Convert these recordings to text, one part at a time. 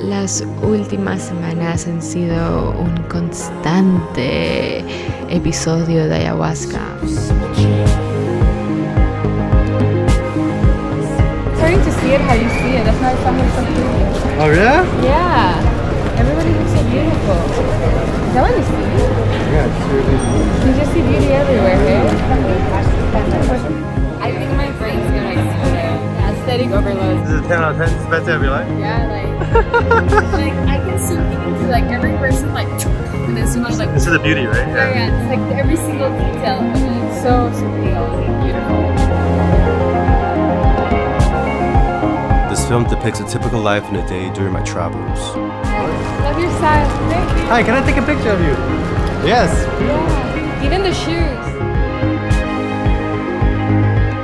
Las últimas semanas han sido un constante episodio de ayahuasca. Starting to see it how you see it. That's not something so beautiful. Oh yeah? Yeah. Everybody looks so beautiful. Is that what you see? Yeah, it's really beautiful. You just see beauty everywhere, right? I think my brain's gonna explode. Aesthetic overload. This is a 10 out of 10. It's the best day of your life? Yeah, like I can zoom into like every person like and then zoom out like this is the beauty, right? yeah, it's like every single detail of it. So surreal and beautiful. This film depicts a typical life in a day during my travels. Love your style. Thank you. Hi, can I take a picture of you? Yes. Yeah. Even the shoes.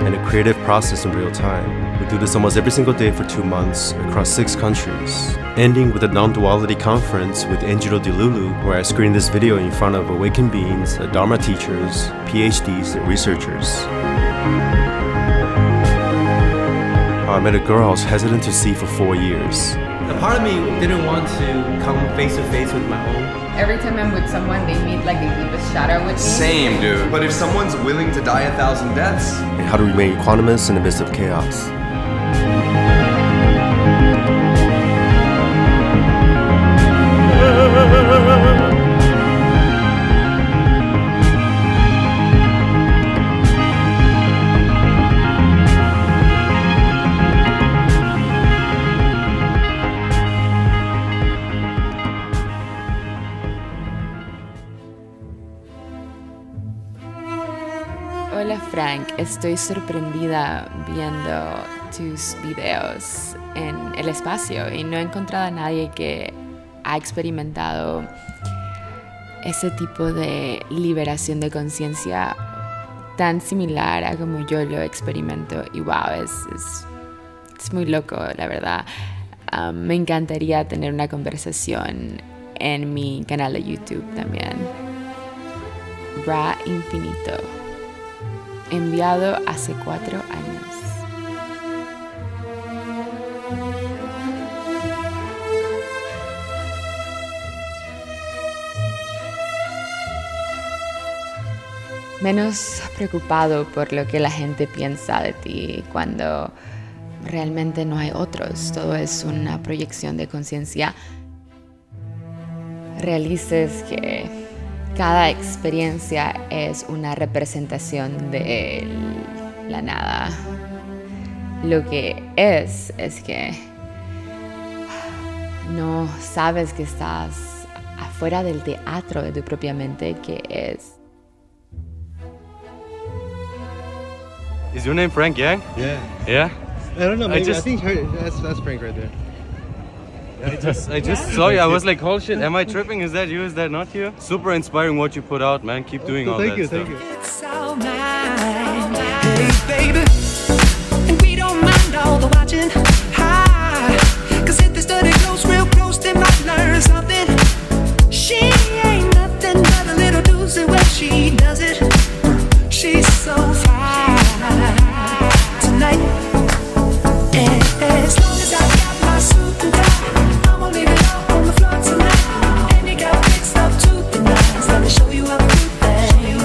And a creative process in real time. We do this almost every single day for 2 months across 6 countries, ending with a non-duality conference with Angelo Dilullo, where I screened this video in front of awakened beings, Dharma teachers, PhDs, and researchers. I met a girl I was hesitant to see for 4 years. A part of me didn't want to come face to face with my own. Every time I'm with someone, they meet like the deepest shadow with me. Same, dude. But if someone's willing to die 1,000 deaths, And how to remain equanimous in the midst of chaos. Hola Frank, estoy sorprendida viendo tus videos en el espacio y no he encontrado a nadie que ha experimentado ese tipo de liberación de conciencia tan similar a como yo lo experimento y wow, es muy loco, la verdad. Me encantaría tener una conversación en mi canal de YouTube también. Ra Infinito. Enviado hace 4 años. Menos preocupado por lo que la gente piensa de ti cuando realmente no hay otros. Todo es una proyección de conciencia. Realices que cada experiencia es una representación de la nada. Lo que es que no sabes que estás afuera del teatro de tu propia mente, que es. Is your name Frank Yang? Yeah. Yeah? I don't know, maybe I just- think that's Frank right there. I just saw you. I was like, holy shit, am I tripping? Is that you? Is that not you? Super inspiring what you put out, man. Keep doing all that stuff. Thank you. It's all mine, hey baby, and we don't mind all the watching. Cause if they study close, real close, they might learn something. She ain't nothing but a little doozy when she does it. She's so fine tonight. And as long as I got my suit and tie, I'ma leave it all on the floor tonight. And you got fixed up to the nines. Let me show you a few things.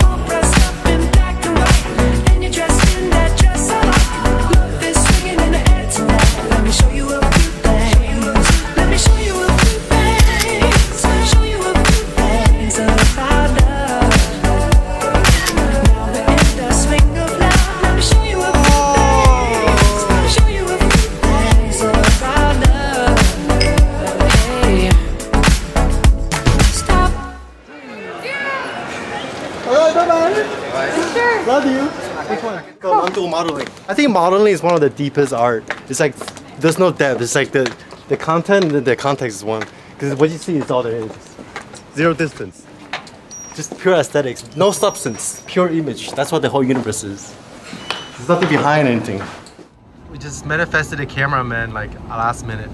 All dressed up in black and white, and you're dressed in that dress I like. Love is swinging in the air tonight. Let me show you a few things. Let me show you a few things. Show you a few things about love. Now we're in the swing of love. Let me show you a few things. Show you a few things about love. Hey, stop. Alright, bye-bye. Sure. Love you. Which one? I'm doing modeling. I think modeling is one of the deepest art. It's like, there's no depth. It's like the content and the context is one. Because what you see is all there is. Zero distance. Just pure aesthetics. No substance. Pure image. That's what the whole universe is. There's nothing behind anything. We just manifested a cameraman like last minute.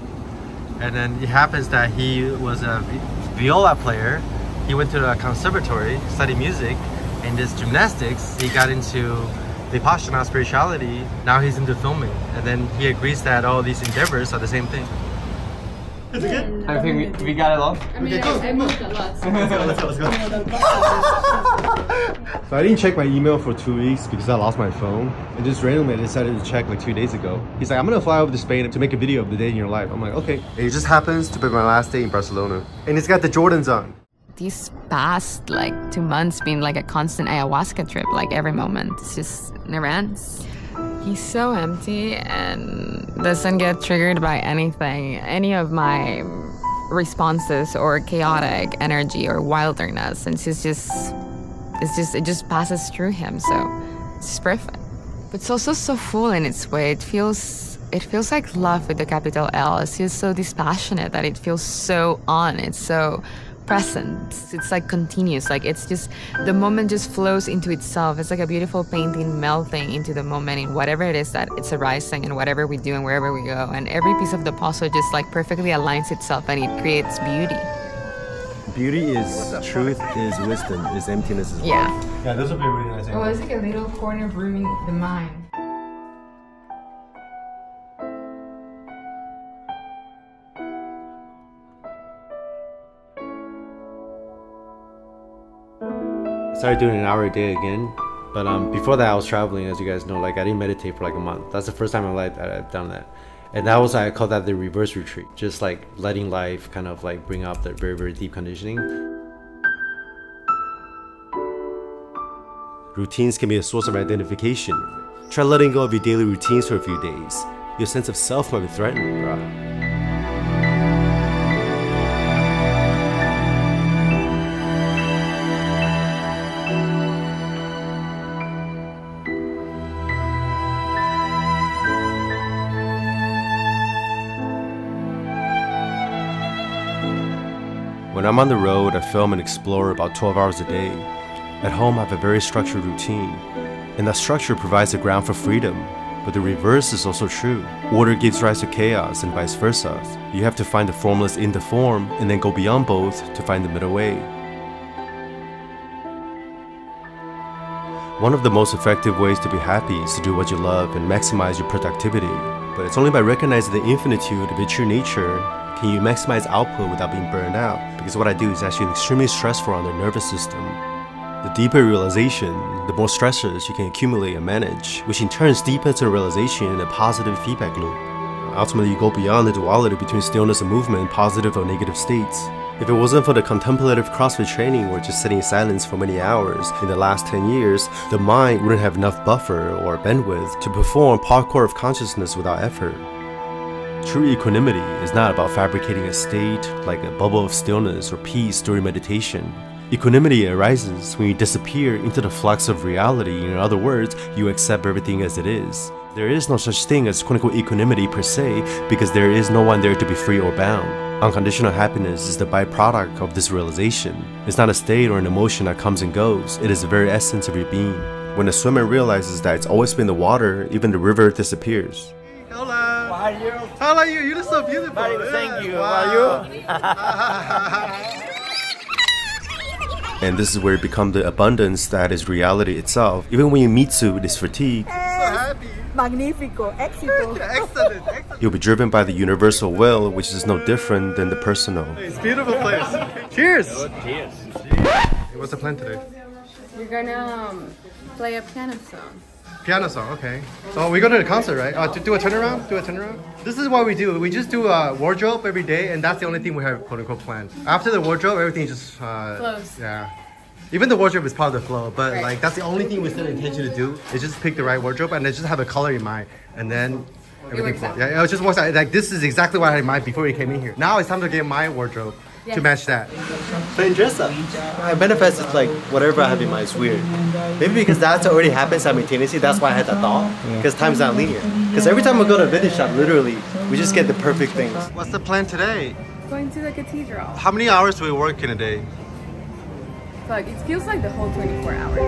And then it happens that he was a viola player. He went to a conservatory, studied music, and this gymnastics. He got into Vipassana spirituality. Now he's into filming. And then he agrees that all these endeavors are the same thing. Is it good? I think we got it all. I mean, I moved a lot. So. Let's go. So I didn't check my email for 2 weeks because I lost my phone. And just randomly I decided to check like 2 days ago. He's like, I'm gonna fly over to Spain to make a video of the day in your life. I'm like, okay. And it just happens to be my last day in Barcelona. And it's got the Jordans on. These past like 2 months been like a constant ayahuasca trip, like every moment. It's just never ends. He's so empty and doesn't get triggered by anything, any of my responses or chaotic energy or wilderness. And it just passes through him. So it's just perfect. But it's also so full in its way. It feels like love with a capital L. It's just so dispassionate that it feels so on. It's so present. It's like continuous. Like it's just, the moment just flows into itself. It's like a beautiful painting melting into the moment in whatever it is that it's arising and whatever we do and wherever we go. And every piece of the puzzle just like perfectly aligns itself and it creates beauty. Beauty is truth, is wisdom, is emptiness as well. Yeah. Yeah, those would be really nice. Oh, it's like a little corner room in the mind. I started doing an hour a day again, but before that I was traveling, as you guys know. Like I didn't meditate for like a month. That's the first time in my life that I've done that, and that was, I call that the reverse retreat, just like letting life kind of like bring up that very, very deep conditioning. Routines can be a source of identification. Try letting go of your daily routines for a few days. Your sense of self might be threatened, bruh. When I'm on the road, I film and explore about 12 hours a day. At home, I have a very structured routine, and that structure provides a ground for freedom. But the reverse is also true. Order gives rise to chaos and vice versa. You have to find the formless in the form and then go beyond both to find the middle way. One of the most effective ways to be happy is to do what you love and maximize your productivity. But it's only by recognizing the infinitude of your true nature can you maximize output without being burned out. Because what I do is actually extremely stressful on the nervous system. The deeper realization, the more stressors you can accumulate and manage, which in turn deepens the realization in a positive feedback loop. Ultimately, you go beyond the duality between stillness and movement, positive or negative states. If it wasn't for the contemplative CrossFit training or just sitting in silence for many hours in the last 10 years, the mind wouldn't have enough buffer or bandwidth to perform parkour of consciousness without effort. True equanimity is not about fabricating a state like a bubble of stillness or peace during meditation. Equanimity arises when you disappear into the flux of reality. In other words, you accept everything as it is. There is no such thing as quote-unquote equanimity per se, because there is no one there to be free or bound. Unconditional happiness is the byproduct of this realization. It's not a state or an emotion that comes and goes. It is the very essence of your being. When a swimmer realizes that it's always been the water, even the river disappears. Hola! How are you? How are you? You look so beautiful. Thank you. Wow. How are you? And this is where it becomes the abundance that is reality itself. Even when you meet this fatigue, So happy. Magnifico, éxito. Excellent. you'll be driven by the universal will, which is no different than the personal. It's a beautiful place. Cheers. Cheers. What's the plan today? We're gonna play a piano song. Piano song, okay. So we go to the concert, right? To do a turnaround? This is what we do. We just do a wardrobe every day, and that's the only thing we have quote-unquote planned. After the wardrobe, everything just Flows. Yeah. Even the wardrobe is part of the flow, but Right. like that's the only thing we set an intention to do is just pick the right wardrobe and then just have a color in mind, and then everything works flows. out. Yeah, it just works out. Like this is exactly what I had in mind before we came in here. Now it's time to get my wardrobe to match that. But in dress up, I manifested like whatever I have in mind is weird. Maybe because that's already happened simultaneously, that's why I had that thought. Because time's not linear. Because every time we go to a vintage shop, literally, we just get the perfect things. What's the plan today? Going to the cathedral. How many hours do we work in a day? Fuck, it feels like the whole 24 hours.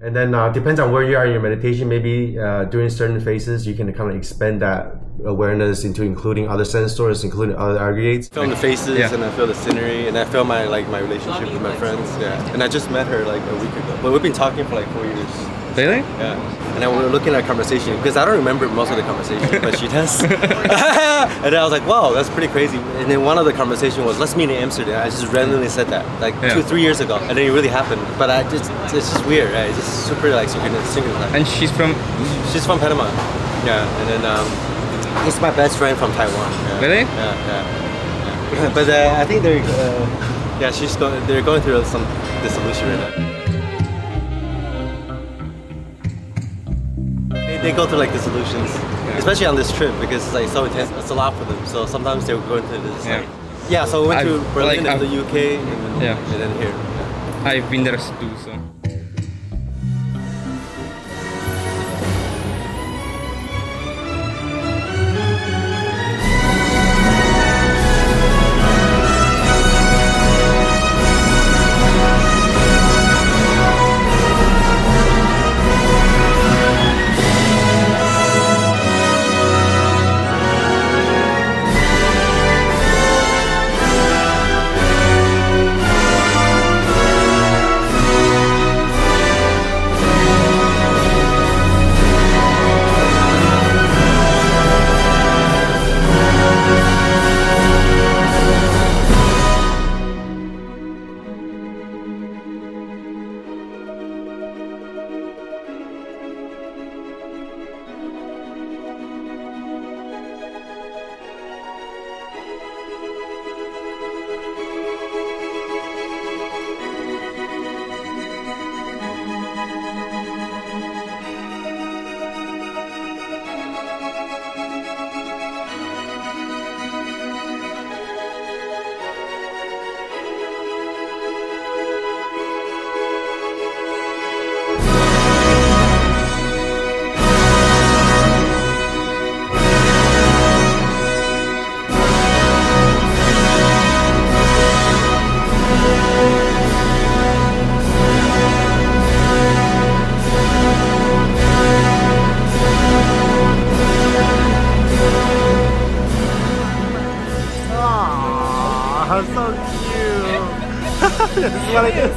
And then depends on where you are in your meditation. Maybe during certain phases, you can kind of expand that awareness into including other sensors, including other aggregates. Film the faces and I feel the scenery and I feel my my relationship with my friends. Yeah, and I just met her like a week ago, but we've been talking for like 4 years. Really? Yeah. And then we were looking at our conversation because I don't remember most of the conversation, but she does. And then I was like, wow, that's pretty crazy. And then one of the conversation was, let's meet in Amsterdam. I just randomly said that like 2-3 years ago, and then it really happened. But it's just weird, right? It's just super like synchronized. And she's from Panama. Yeah. And then he's my best friend from Taiwan. Yeah. Really? Yeah. But I think they're they're going through some dissolution right now. They go through like dissolutions, especially on this trip because it's like so intense. It's a lot for them. So sometimes they're going through this. So we went to Berlin and the UK and then here. I've been there too, so.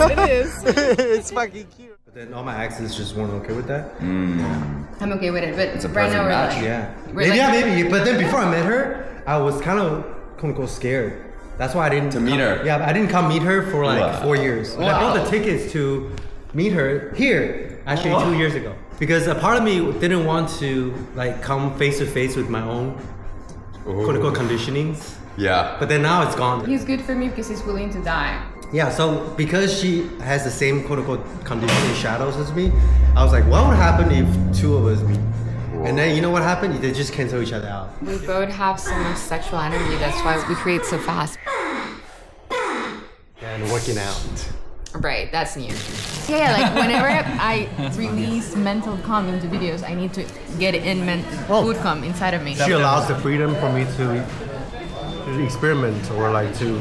It is. It's fucking cute. But then all my exes just weren't okay with that. I'm okay with it, but It's a right now perfect we're match. like, Maybe. But then before I met her, I was kind of quote unquote scared. That's why I didn't meet her. Yeah, I didn't come meet her for like Wow. 4 years. I bought the tickets to meet her here, actually 2 years ago, because a part of me didn't want to like come face to face with my own quote unquote conditionings. Yeah. But then now it's gone. he's good for me because he's willing to die. Yeah, so because she has the same quote unquote conditioning shadows as me, I was like, what would happen if two of us meet? And then you know what happened? They just cancel each other out. We both have so much sexual energy. That's why we create so fast. And working out. Right, that's new. Yeah, like whenever I release mental calm into videos, I need to get in food calm inside of me. She allows the freedom for me to experiment or like to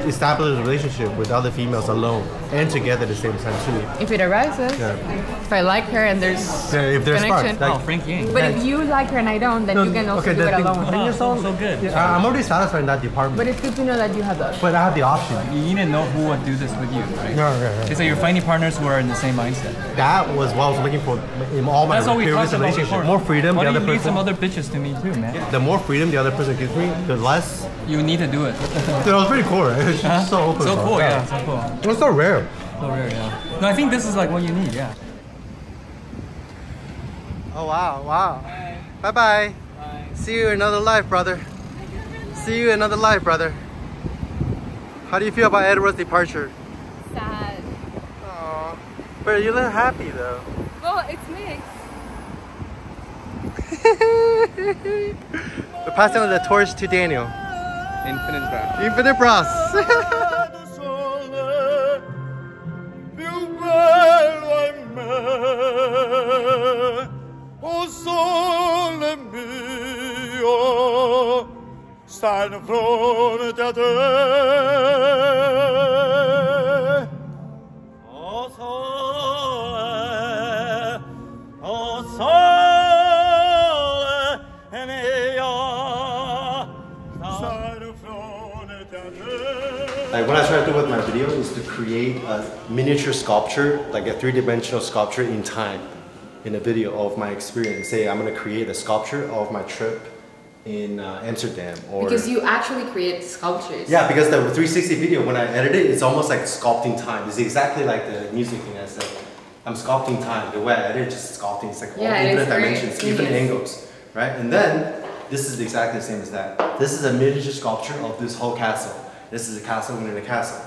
establish a relationship with other females alone and together at the same time too. If it arises, if I like her and there's If there's connection. sparks, like, Frank Yang. But if you like her and I don't, then you can also do it alone. Then you're so good. Yeah, I'm already satisfied in that department. But it's good to know that you have that. But I have the option. You need to know who would do this with you, right? No. It's like you're finding partners who are in the same mindset. That was what I was looking for in all my That's what we previous talked about relationships. before. More freedom, Why the don't other you lead person. some other bitches to me too, man? The more freedom the other person gives me, the less. You need to do it. Dude, it was pretty cool, right? It's just so open. So bro. cool, yeah, so cool. It was so rare. So rare, yeah. No, I think this is like what you need, yeah. Oh wow. Bye bye. See you in another life, brother. See you in another life, brother. How do you feel about Edward's departure? Sad. Aww. But you look happy though. Well, it's mixed. We're passing on the torch to Daniel. Infinite breath. Infinite Bros. O sole mio, sta in fronte a te. O sole Like what I try to do with my video is to create a miniature sculpture, like a three-dimensional sculpture in time, in a video of my experience. Say I'm gonna create a sculpture of my trip in Amsterdam, or because you actually create sculptures. Yeah, because the 360 video, when I edit it, it's almost like sculpting time. It's exactly like the music thing I said. I'm sculpting time. The way I edit is just sculpting. It's like all different dimensions, different angles, right? And then this is exactly the same as that. This is a miniature sculpture of this whole castle. This is a castle within a castle.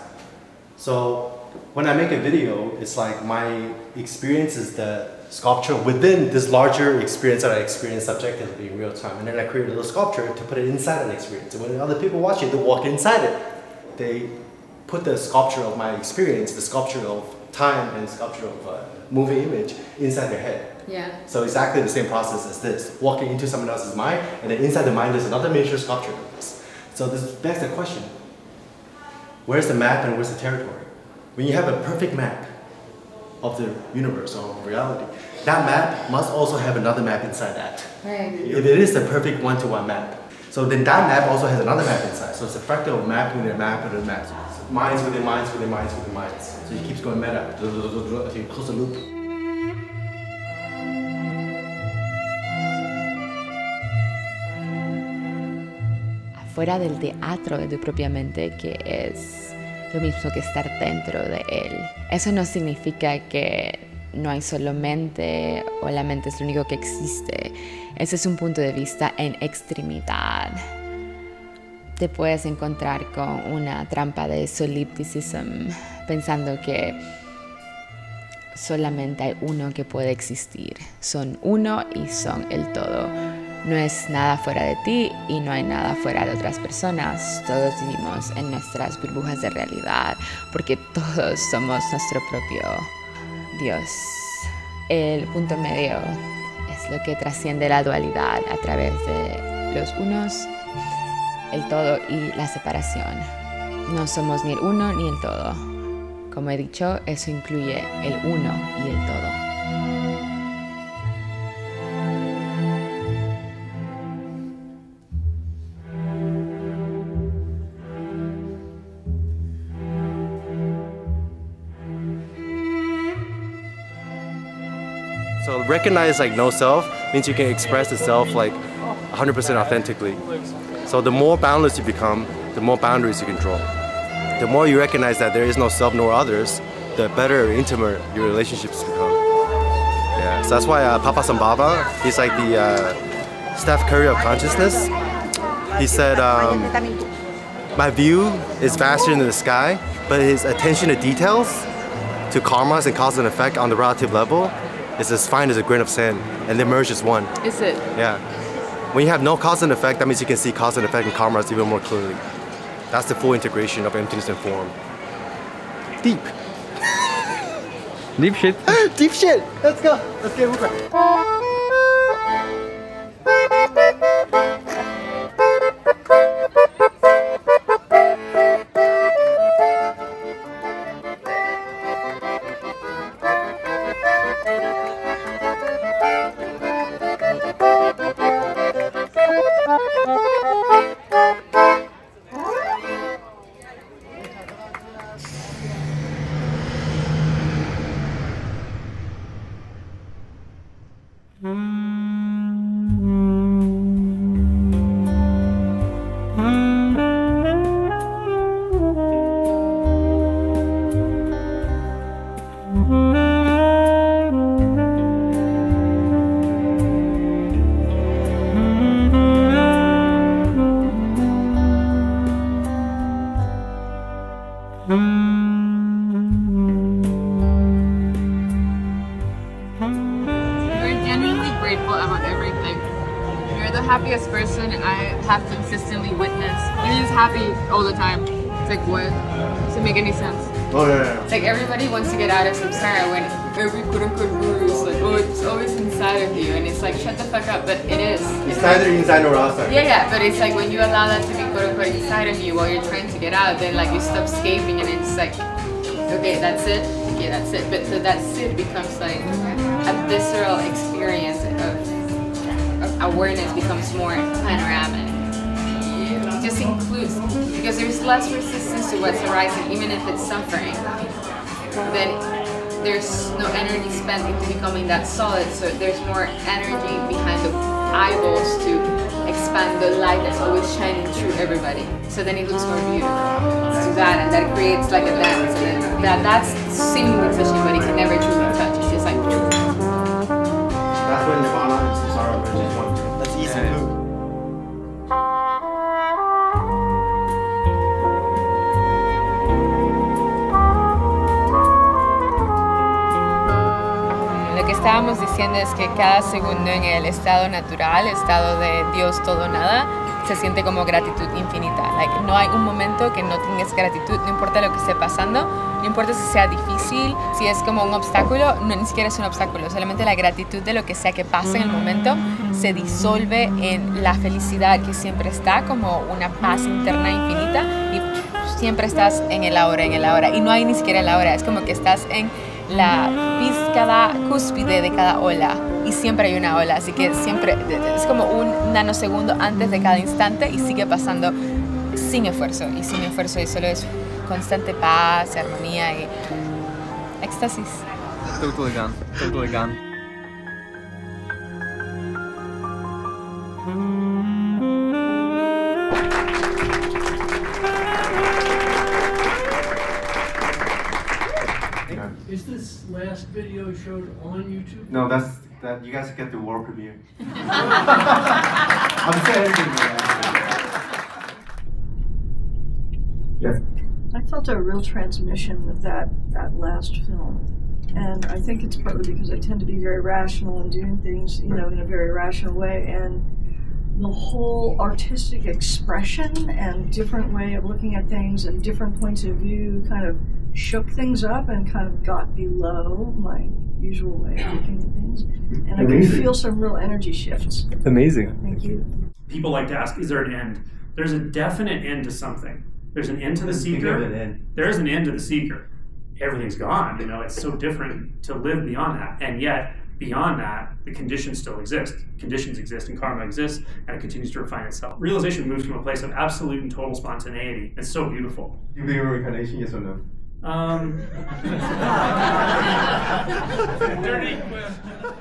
So when I make a video, it's like my experience is the sculpture within this larger experience that I experience subjectively in real time. And then I create a little sculpture to put it inside an experience. And when other people watch it, they walk inside it. They put the sculpture of my experience, the sculpture of time and the sculpture of a moving image inside their head. Yeah. So exactly the same process as this. Walking into someone else's mind, and then inside the mind there's another miniature sculpture of this. So this begs the question, where's the map and where's the territory? When you have a perfect map of the universe or of reality, that map must also have another map inside that. Right. If it is the perfect one-to-one map. So then that map also has another map inside. So it's a fractal map within a map within a map. So minds within minds within minds within minds. So it keeps going meta until you close the loop. Afuera del teatro de tu propia mente, que es lo mismo que estar dentro de él. Eso no significa que no hay solo mente o la mente es lo único que existe. Ese es un punto de vista en extremidad. Te puedes encontrar con una trampa de solipsism, pensando que solamente hay uno que puede existir. Son uno y son el todo. No es nada fuera de ti y no hay nada fuera de otras personas. Todos vivimos en nuestras burbujas de realidad porque todos somos nuestro propio Dios. El punto medio es lo que trasciende la dualidad a través de los unos, el todo y la separación. No somos ni el uno ni el todo. Como he dicho, eso incluye el uno y el todo. So recognize like no self means you can express the self like 100% authentically. So the more boundless you become, the more boundaries you can draw. The more you recognize that there is no self nor others, the better intimate your relationships become. Yeah, so that's why Papa Sambhava, he's like the Steph Curry of consciousness. He said, my view is vaster than the sky, but his attention to details, to karmas and cause and effect on the relative level, is as fine as a grain of sand, and they merge as one. Is it? Yeah. When you have no cause and effect, that means you can see cause and effect and karmas even more clearly. That's the full integration of emptiness and form. Deep. Deep shit. Deep shit. Let's go. Let's get moving. happiest person I have consistently witnessed. He's just happy all the time. It's like, what? Does it make any sense? Oh, yeah. It's like everybody wants to get out of samsara when every quote-unquote guru is like, oh, it's always inside of you. And it's like, shut the fuck up. But it is. It's neither inside nor outside. Yeah, yeah. But it's like when you allow that to be quote-unquote inside of you while you're trying to get out, then like you stop escaping and it's like, okay, that's it. Okay, that's it. But so that it becomes like a visceral experience of awareness becomes more panoramic. just includes, because there's less resistance to what's arising, even if it's suffering, then there's no energy spent into becoming that solid, so there's more energy behind the eyeballs to expand the light that's always shining through everybody. So then it looks more beautiful. To that, and that creates like a dance, and then that's seemingly touching, but it can never truly touch. It's just like. That's when Nirvana and Samsara merge as one. That's easy move. Lo que estábamos diciendo es que cada segundo en el estado natural, estado de Dios todo nada, se siente como gratitud infinita. No hay un momento que no tengas gratitud, no importa lo que esté pasando, no importa si sea difícil, si es como un obstáculo, no, ni siquiera es un obstáculo, solamente la gratitud de lo que sea que pase en el momento se disuelve en la felicidad que siempre está, como una paz interna infinita, y siempre estás en el ahora, y no hay ni siquiera el ahora, es como que estás en cada cúspide de cada ola, y siempre hay una ola, así que siempre es como un nanosegundo antes de cada instante y sigue pasando sin esfuerzo, y solo es constante paz, armonía y éxtasis. Totally gone. Is this last video showed on YouTube? No, that you guys get the world premiere. I'm saying Yes. I felt a real transmission with that last film, and I think it's partly because I tend to be very rational and doing things, in a very rational way, and the whole artistic expression and different way of looking at things and different points of view kind of shook things up and kind of got below my usual way of looking at things. And I could feel some real energy shifts. Amazing. Thank you. People like to ask, is there an end? There's a definite end to something. There's an end to the seeker. There is an end to the seeker. Everything's gone. It's so different to live beyond that. And yet, beyond that, the conditions still exist. Conditions exist and karma exists, and it continues to refine itself. Realization moves from a place of absolute and total spontaneity. It's so beautiful. You believe in reincarnation, yes or no? Dirty question.